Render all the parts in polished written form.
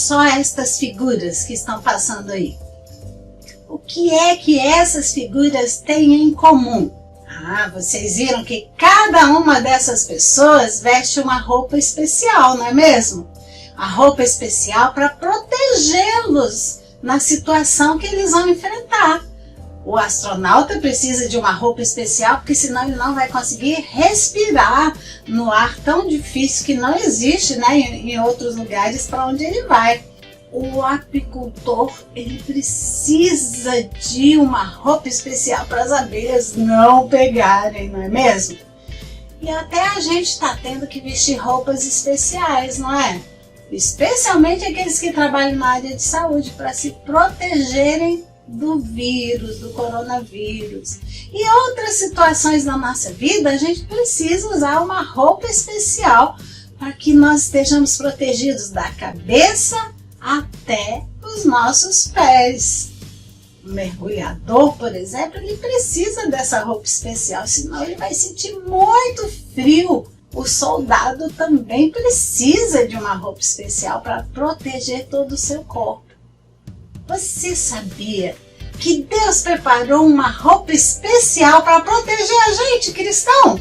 só estas figuras que estão passando aí. O que é que essas figuras têm em comum? Vocês viram que cada uma dessas pessoas veste uma roupa especial, não é mesmo? A roupa especial para protegê-los na situação que eles vão enfrentar. O astronauta precisa de uma roupa especial porque senão ele não vai conseguir respirar no ar tão difícil que não existe, né, em outros lugares para onde ele vai. O apicultor, ele precisa de uma roupa especial para as abelhas não pegarem, não é mesmo? E até a gente está tendo que vestir roupas especiais, não é? Especialmente aqueles que trabalham na área de saúde para se protegerem do vírus, do coronavírus. E outras situações na nossa vida, a gente precisa usar uma roupa especial para que nós estejamos protegidos da cabeça até os nossos pés. O mergulhador, por exemplo, ele precisa dessa roupa especial, senão ele vai sentir muito frio. O soldado também precisa de uma roupa especial para proteger todo o seu corpo. Você sabia que Deus preparou uma roupa especial para proteger a gente, cristão?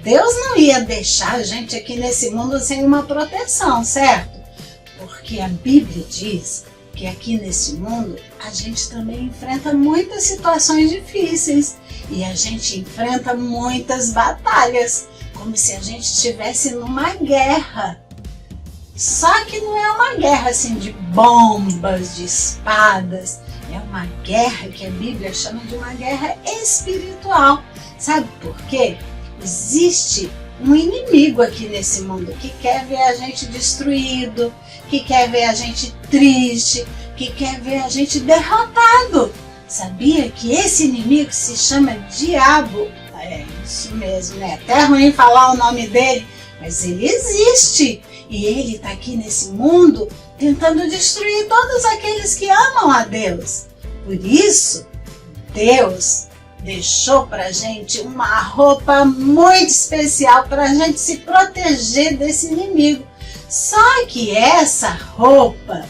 Deus não ia deixar a gente aqui nesse mundo sem uma proteção, certo? Porque a Bíblia diz que aqui nesse mundo a gente também enfrenta muitas situações difíceis e a gente enfrenta muitas batalhas, como se a gente estivesse numa guerra. Só que não é uma guerra assim de bombas, de espadas, é uma guerra que a Bíblia chama de uma guerra espiritual. Sabe por quê? Existe um inimigo aqui nesse mundo que quer ver a gente destruído, que quer ver a gente triste, que quer ver a gente derrotado. Sabia que esse inimigo se chama Diabo? É isso mesmo, né? É até ruim falar o nome dele, mas ele existe. E ele está aqui nesse mundo tentando destruir todos aqueles que amam a Deus. Por isso, Deus deixou para a gente uma roupa muito especial para a gente se proteger desse inimigo. Só que essa roupa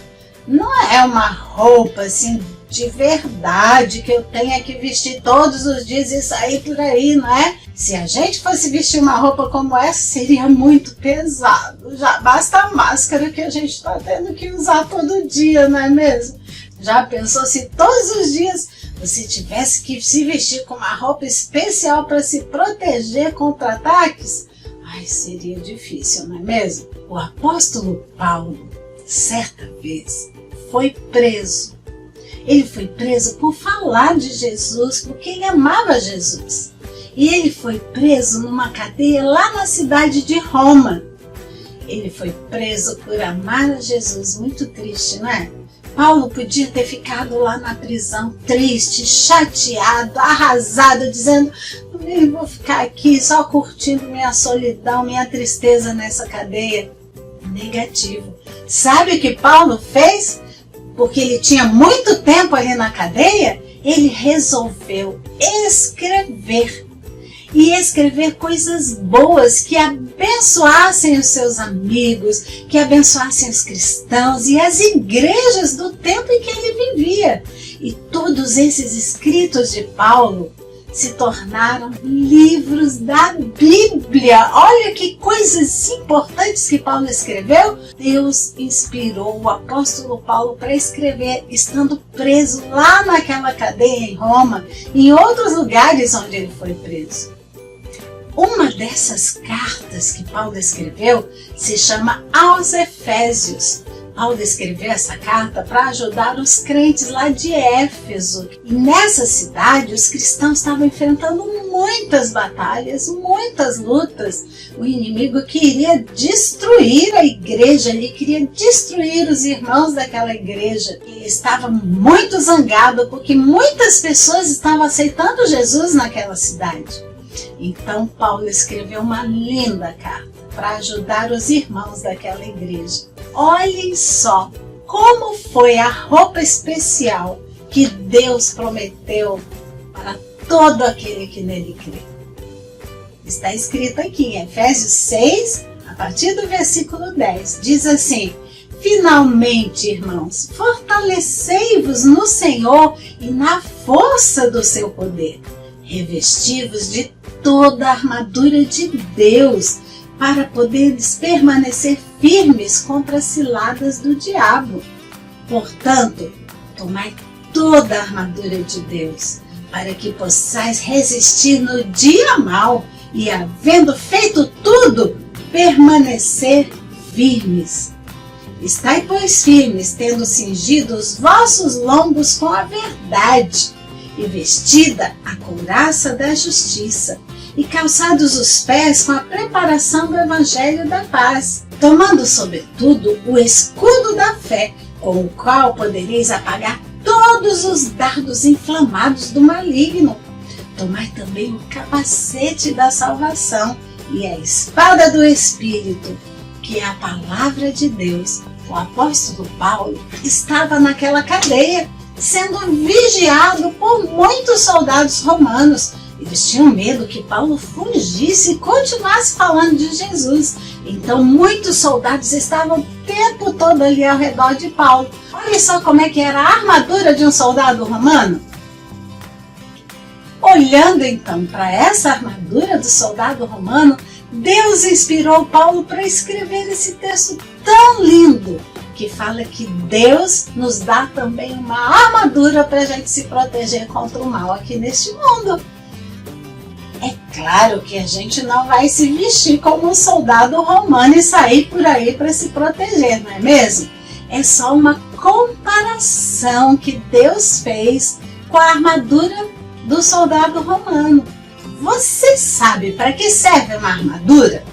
não é uma roupa assim de verdade que eu tenha que vestir todos os dias e sair por aí, não é? Se a gente fosse vestir uma roupa como essa, seria muito pesado. Já basta a máscara que a gente está tendo que usar todo dia, não é mesmo? Já pensou se todos os dias você tivesse que se vestir com uma roupa especial para se proteger contra ataques? Ai, seria difícil, não é mesmo? O apóstolo Paulo, certa vez, foi preso. Ele foi preso por falar de Jesus, porque ele amava Jesus. E ele foi preso numa cadeia lá na cidade de Roma. Ele foi preso por amar a Jesus, muito triste, não é? Paulo podia ter ficado lá na prisão triste, chateado, arrasado, dizendo: eu vou ficar aqui só curtindo minha solidão, minha tristeza nessa cadeia. Negativo. Sabe o que Paulo fez? Porque ele tinha muito tempo ali na cadeia, ele resolveu escrever. E escrever coisas boas que abençoassem os seus amigos, que abençoassem os cristãos e as igrejas do tempo em que ele vivia. E todos esses escritos de Paulo se tornaram livros da Bíblia. Olha que coisas importantes que Paulo escreveu. Deus inspirou o apóstolo Paulo para escrever, estando preso lá naquela cadeia em Roma, e em outros lugares onde ele foi preso. Uma dessas cartas que Paulo escreveu se chama aos Efésios. Paulo escreveu essa carta para ajudar os crentes lá de Éfeso. E nessa cidade os cristãos estavam enfrentando muitas batalhas, muitas lutas. O inimigo queria destruir a igreja, ele queria destruir os irmãos daquela igreja. E estava muito zangado porque muitas pessoas estavam aceitando Jesus naquela cidade. Então Paulo escreveu uma linda carta para ajudar os irmãos daquela igreja. Olhem só como foi a roupa especial que Deus prometeu para todo aquele que nele crê. Está escrito aqui em Efésios 6, a partir do versículo 10. Diz assim: Finalmente, irmãos, fortalecei-vos no Senhor e na força do seu poder. Revesti-vos de toda a armadura de Deus, para poderes permanecer firmes contra as ciladas do diabo. Portanto, tomai toda a armadura de Deus, para que possais resistir no dia mau e, havendo feito tudo, permanecer firmes. Estai, pois, firmes, tendo cingido os vossos lombos com a verdade, e vestida a couraça da justiça, e calçados os pés com a preparação do evangelho da paz, tomando sobretudo o escudo da fé, com o qual podereis apagar todos os dardos inflamados do maligno. Tomai também o capacete da salvação e a espada do Espírito, que é a palavra de Deus. O apóstolo Paulo estava naquela cadeia, sendo vigiado por muitos soldados romanos. Eles tinham medo que Paulo fugisse e continuasse falando de Jesus. Então muitos soldados estavam o tempo todo ali ao redor de Paulo. Olha só como é que era a armadura de um soldado romano. Olhando então para essa armadura do soldado romano, Deus inspirou Paulo para escrever esse texto tão lindo, que fala que Deus nos dá também uma armadura para a gente se proteger contra o mal aqui neste mundo. É claro que a gente não vai se vestir como um soldado romano e sair por aí para se proteger, não é mesmo? É só uma comparação que Deus fez com a armadura do soldado romano. Você sabe para que serve uma armadura?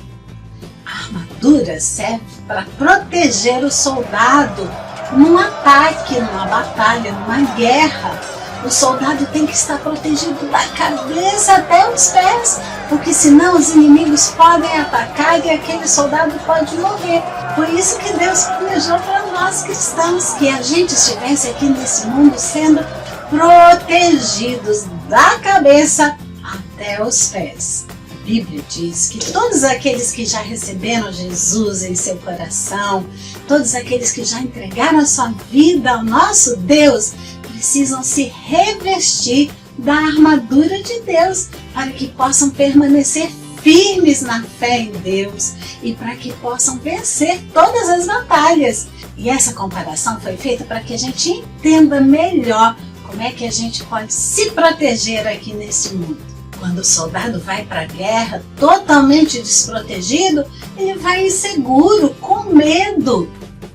A armadura serve para proteger o soldado num ataque, numa batalha, numa guerra. O soldado tem que estar protegido da cabeça até os pés, porque senão os inimigos podem atacar e aquele soldado pode morrer. Por isso que Deus planejou para nós cristãos que a gente estivesse aqui nesse mundo sendo protegidos da cabeça até os pés. A Bíblia diz que todos aqueles que já receberam Jesus em seu coração, todos aqueles que já entregaram a sua vida ao nosso Deus, precisam se revestir da armadura de Deus para que possam permanecer firmes na fé em Deus e para que possam vencer todas as batalhas. E essa comparação foi feita para que a gente entenda melhor como é que a gente pode se proteger aqui nesse mundo. Quando o soldado vai para a guerra totalmente desprotegido, ele vai inseguro, com medo.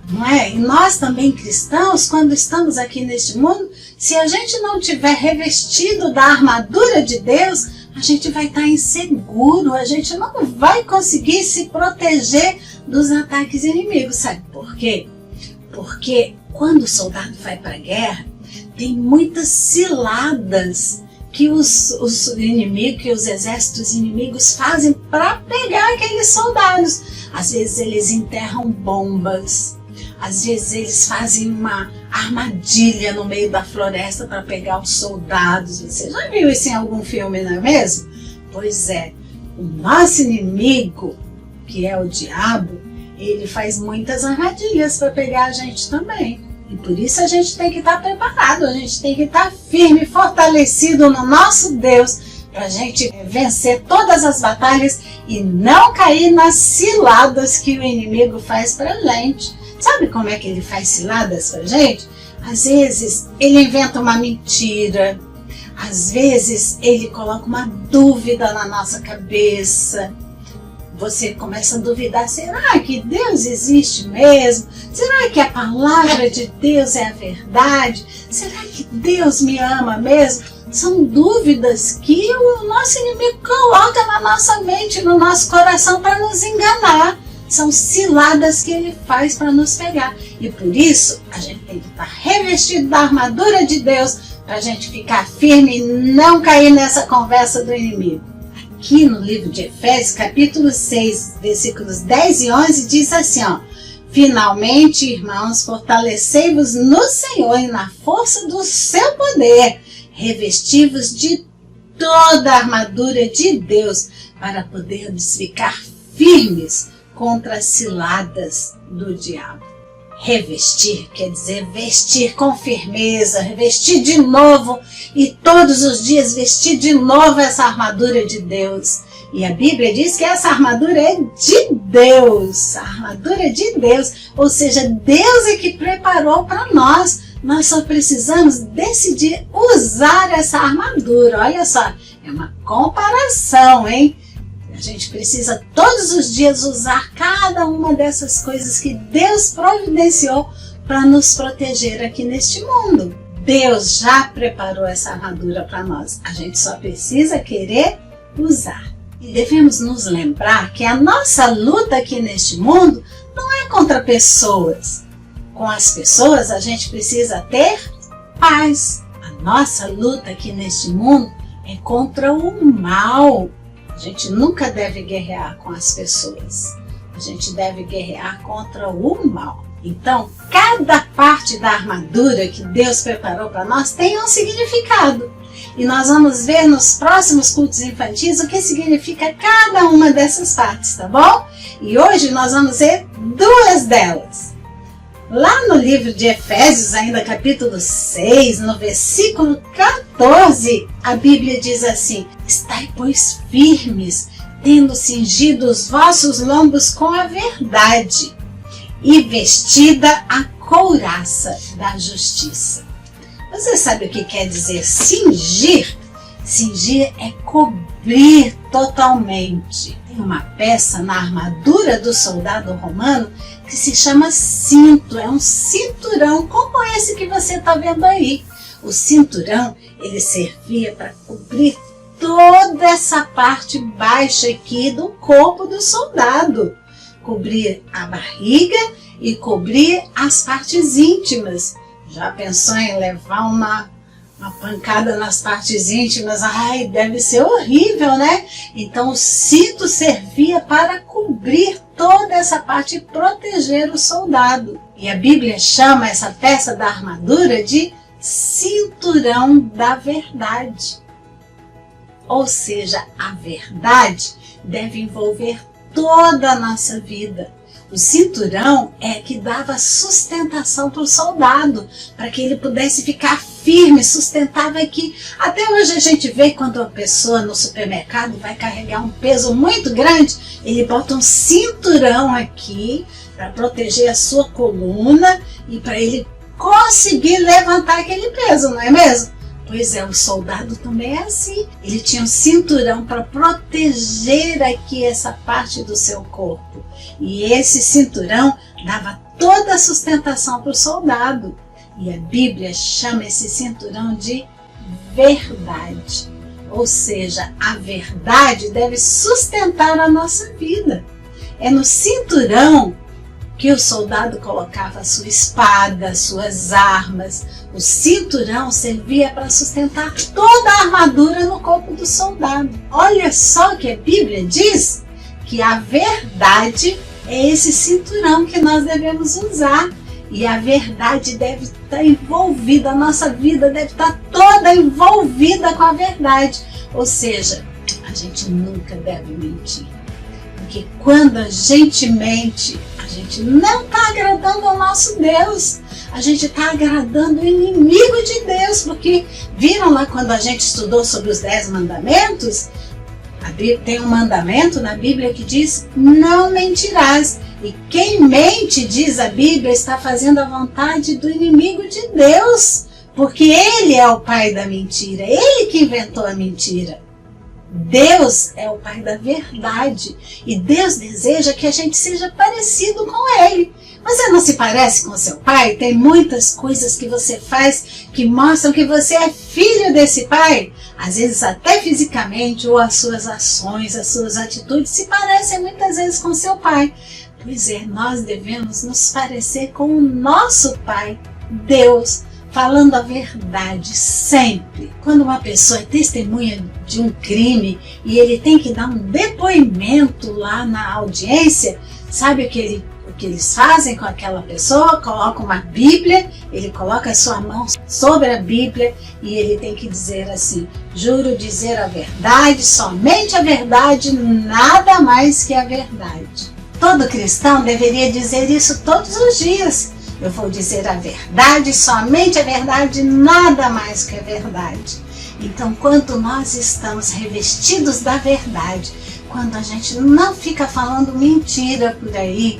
Não é? E nós também cristãos, quando estamos aqui neste mundo, se a gente não tiver revestido da armadura de Deus, a gente vai estar inseguro, a gente não vai conseguir se proteger dos ataques inimigos. Sabe por quê? Porque quando o soldado vai para a guerra, tem muitas ciladas que os inimigos, que os exércitos inimigos fazem para pegar aqueles soldados. Às vezes eles enterram bombas, às vezes eles fazem uma armadilha no meio da floresta para pegar os soldados. Você já viu isso em algum filme, não é mesmo? Pois é, o nosso inimigo, que é o diabo, ele faz muitas armadilhas para pegar a gente também. E por isso a gente tem que estar preparado, a gente tem que estar firme, fortalecido no nosso Deus, para a gente vencer todas as batalhas e não cair nas ciladas que o inimigo faz para a gente. Sabe como é que ele faz ciladas para a gente? Às vezes ele inventa uma mentira, às vezes ele coloca uma dúvida na nossa cabeça. Você começa a duvidar, será que Deus existe mesmo? Será que a palavra de Deus é a verdade? Será que Deus me ama mesmo? São dúvidas que o nosso inimigo coloca na nossa mente, no nosso coração para nos enganar. São ciladas que ele faz para nos pegar. E por isso a gente tem que estar revestido da armadura de Deus para a gente ficar firme e não cair nessa conversa do inimigo. Aqui no livro de Efésios, capítulo 6, versículos 10 e 11, diz assim, ó: finalmente, irmãos, fortalecei-vos no Senhor e na força do seu poder, revesti-vos de toda a armadura de Deus, para podermos ficar firmes contra as ciladas do diabo. Revestir quer dizer vestir com firmeza, vestir de novo e todos os dias vestir de novo essa armadura de Deus. E a Bíblia diz que essa armadura é de Deus, a armadura de Deus, ou seja, Deus é que preparou para nós. Nós só precisamos decidir usar essa armadura. Olha só, é uma comparação, hein? A gente precisa todos os dias usar cada uma dessas coisas que Deus providenciou para nos proteger aqui neste mundo. Deus já preparou essa armadura para nós. A gente só precisa querer usar. E devemos nos lembrar que a nossa luta aqui neste mundo não é contra pessoas. Com as pessoas a gente precisa ter paz. A nossa luta aqui neste mundo é contra o mal. A gente nunca deve guerrear com as pessoas. A gente deve guerrear contra o mal. Então, cada parte da armadura que Deus preparou para nós tem um significado. E nós vamos ver nos próximos cultos infantis o que significa cada uma dessas partes, tá bom? E hoje nós vamos ver duas delas. Lá no livro de Efésios, ainda capítulo 6, no versículo 14, a Bíblia diz assim: estai, pois, firmes, tendo cingido os vossos lombos com a verdade, e vestida a couraça da justiça. Você sabe o que quer dizer cingir? Cingir é cobrir totalmente. Tem uma peça na armadura do soldado romano que se chama cinto. É um cinturão como esse que você está vendo aí. O cinturão, ele servia para cobrir toda essa parte baixa aqui do corpo do soldado. Cobrir a barriga e cobrir as partes íntimas. Já pensou em levar uma pancada nas partes íntimas? Ai, deve ser horrível, né? Então o cinto servia para cobrir toda essa parte e proteger o soldado. E a Bíblia chama essa peça da armadura de cinturão da verdade. Ou seja, a verdade deve envolver toda a nossa vida. O cinturão é que dava sustentação para o soldado, para que ele pudesse ficar firme, sustentava aqui. Até hoje a gente vê quando uma pessoa no supermercado vai carregar um peso muito grande, ele bota um cinturão aqui para proteger a sua coluna e para ele conseguir levantar aquele peso, não é mesmo? Pois é, o soldado também é assim. Ele tinha um cinturão para proteger aqui essa parte do seu corpo. E esse cinturão dava toda a sustentação para o soldado. E a Bíblia chama esse cinturão de verdade. Ou seja, a verdade deve sustentar a nossa vida. É no cinturão que o soldado colocava a sua espada, suas armas. O cinturão servia para sustentar toda a armadura no corpo do soldado. Olha só que a Bíblia diz que a verdade é esse cinturão que nós devemos usar. E a verdade deve estar envolvida, a nossa vida deve estar toda envolvida com a verdade. Ou seja, a gente nunca deve mentir. Porque quando a gente mente, a gente não está agradando ao nosso Deus. A gente está agradando o inimigo de Deus. Porque viram lá quando a gente estudou sobre os 10 mandamentos? Tem um mandamento na Bíblia que diz: não mentirás. E quem mente, diz a Bíblia, está fazendo a vontade do inimigo de Deus. Porque ele é o pai da mentira. Ele que inventou a mentira. Deus é o pai da verdade e Deus deseja que a gente seja parecido com Ele. Você não se parece com seu pai? Tem muitas coisas que você faz que mostram que você é filho desse pai. Às vezes até fisicamente, ou as suas ações, as suas atitudes se parecem muitas vezes com seu pai. Pois é, nós devemos nos parecer com o nosso pai, Deus, falando a verdade sempre. Quando uma pessoa é testemunha de um crime e ele tem que dar um depoimento lá na audiência, sabe o que eles fazem com aquela pessoa? Colocam uma Bíblia, ele coloca a sua mão sobre a Bíblia e ele tem que dizer assim: juro dizer a verdade, somente a verdade, nada mais que a verdade. Todo cristão deveria dizer isso todos os dias. Eu vou dizer a verdade, somente a verdade, nada mais que a verdade. Então, quando nós estamos revestidos da verdade, quando a gente não fica falando mentira por aí,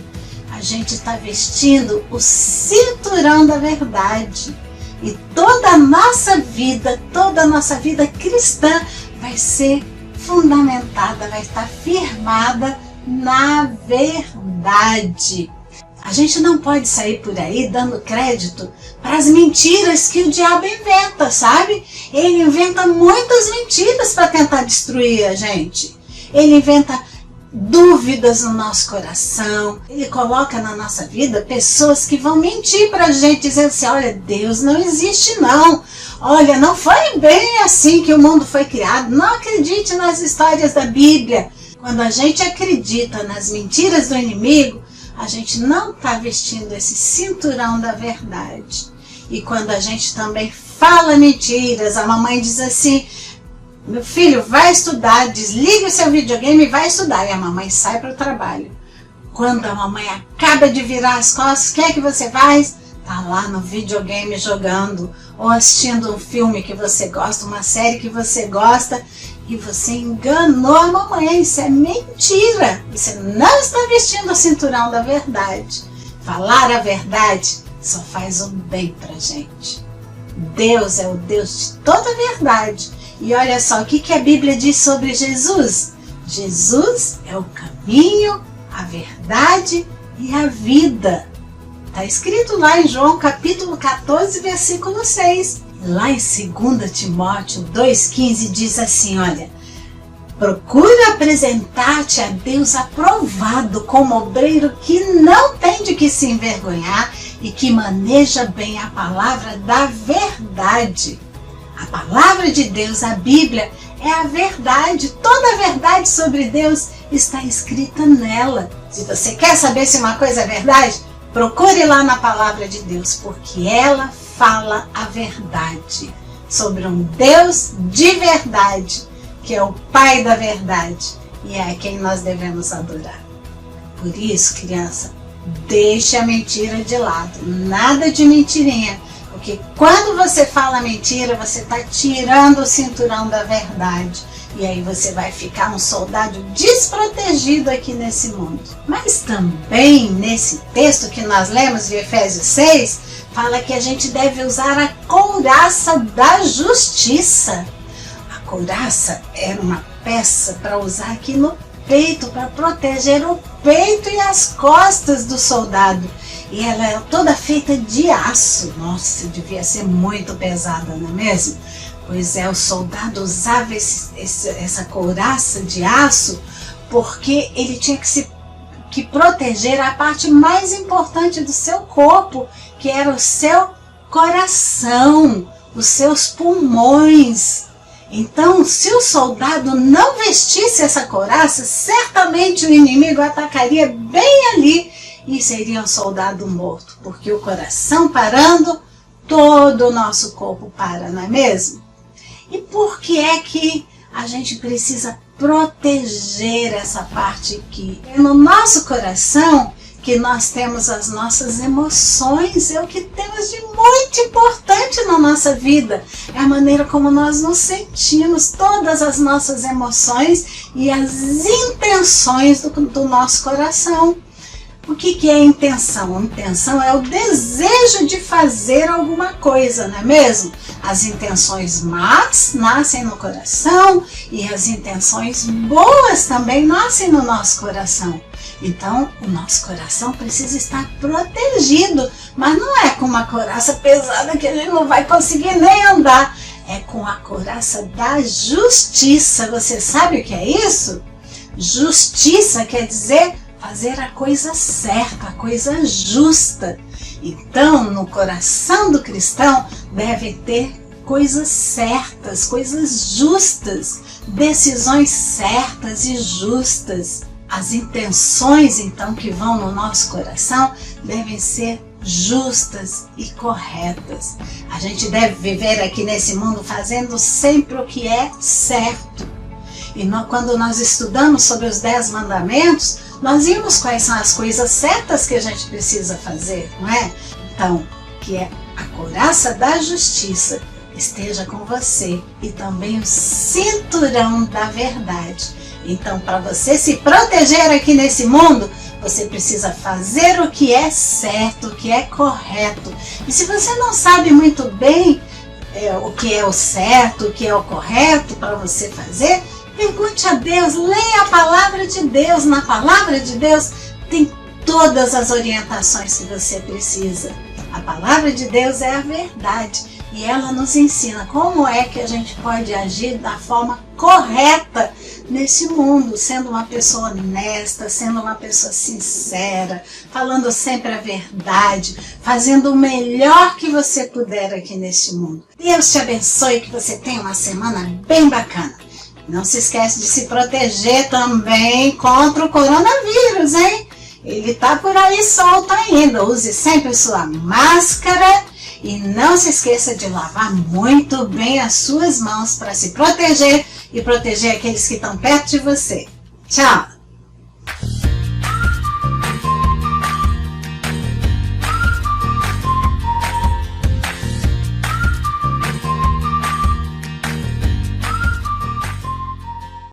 a gente está vestindo o cinturão da verdade. E toda a nossa vida cristã vai ser fundamentada, vai estar firmada na verdade. A gente não pode sair por aí dando crédito para as mentiras que o diabo inventa, sabe? Ele inventa muitas mentiras para tentar destruir a gente. Ele inventa dúvidas no nosso coração. Ele coloca na nossa vida pessoas que vão mentir para a gente, dizendo assim, olha, Deus não existe não. Olha, não foi bem assim que o mundo foi criado. Não acredite nas histórias da Bíblia. Quando a gente acredita nas mentiras do inimigo, a gente não está vestindo esse cinturão da verdade. E quando a gente também fala mentiras, a mamãe diz assim, meu filho, vai estudar, desliga o seu videogame e vai estudar. E a mamãe sai para o trabalho. Quando a mamãe acaba de virar as costas, o que é que você faz? Está lá no videogame jogando, ou assistindo um filme que você gosta, uma série que você gosta, e você enganou a mamãe. Isso é mentira. Você não está vestindo o cinturão da verdade. Falar a verdade só faz um bem pra gente. Deus é o Deus de toda a verdade. E olha só, o que a Bíblia diz sobre Jesus? Jesus é o caminho, a verdade e a vida. Está escrito lá em João capítulo 14, versículo 6. Lá em 2 Timóteo 2,15 diz assim, olha, procura apresentar-te a Deus aprovado como obreiro que não tem de que se envergonhar e que maneja bem a palavra da verdade. A palavra de Deus, a Bíblia, é a verdade. Toda a verdade sobre Deus está escrita nela. Se você quer saber se uma coisa é verdade, procure lá na palavra de Deus, porque ela fala a verdade sobre um Deus de verdade, que é o Pai da verdade e é a quem nós devemos adorar. Por isso, criança, deixe a mentira de lado, nada de mentirinha, porque quando você fala mentira, você está tirando o cinturão da verdade. E aí você vai ficar um soldado desprotegido aqui nesse mundo. Mas também nesse texto que nós lemos de Efésios 6, fala que a gente deve usar a couraça da justiça. A couraça era uma peça para usar aqui no peito, para proteger o peito e as costas do soldado. E ela é toda feita de aço. Nossa, devia ser muito pesada, não é mesmo? Pois é, o soldado usava essa couraça de aço porque ele tinha que proteger a parte mais importante do seu corpo, que era o seu coração, os seus pulmões. Então, se o soldado não vestisse essa couraça, certamente o inimigo atacaria bem ali e seria um soldado morto, porque o coração parando, todo o nosso corpo para, não é mesmo? E por que é que a gente precisa proteger essa parte aqui? É no nosso coração que nós temos as nossas emoções, é o que temos de muito importante na nossa vida. É a maneira como nós nos sentimos, todas as nossas emoções e as intenções do nosso coração. O que é a intenção? A intenção é o desejo de fazer alguma coisa, não é mesmo? As intenções más nascem no coração e as intenções boas também nascem no nosso coração. Então, o nosso coração precisa estar protegido, mas não é com uma couraça pesada que a gente não vai conseguir nem andar. É com a couraça da justiça. Você sabe o que é isso? Justiça quer dizer fazer a coisa certa, a coisa justa. Então, no coração do cristão deve ter coisas certas, coisas justas, decisões certas e justas. As intenções, então, que vão no nosso coração devem ser justas e corretas. A gente deve viver aqui nesse mundo fazendo sempre o que é certo. E quando nós estudamos sobre os 10 mandamentos, nós vimos quais são as coisas certas que a gente precisa fazer, não é? Então, que a couraça da justiça esteja com você e também o cinturão da verdade. Então, para você se proteger aqui nesse mundo, você precisa fazer o que é certo, o que é correto. E se você não sabe muito bem o que é o certo, o que é o correto para você fazer, pergunte a Deus, leia a palavra de Deus. Na palavra de Deus tem todas as orientações que você precisa. A palavra de Deus é a verdade e ela nos ensina como é que a gente pode agir da forma correta nesse mundo, sendo uma pessoa honesta, sendo uma pessoa sincera, falando sempre a verdade, fazendo o melhor que você puder aqui nesse mundo. Deus te abençoe, que você tenha uma semana bem bacana. Não se esquece de se proteger também contra o coronavírus, hein? Ele tá por aí solto ainda. Use sempre sua máscara e não se esqueça de lavar muito bem as suas mãos para se proteger e proteger aqueles que estão perto de você. Tchau!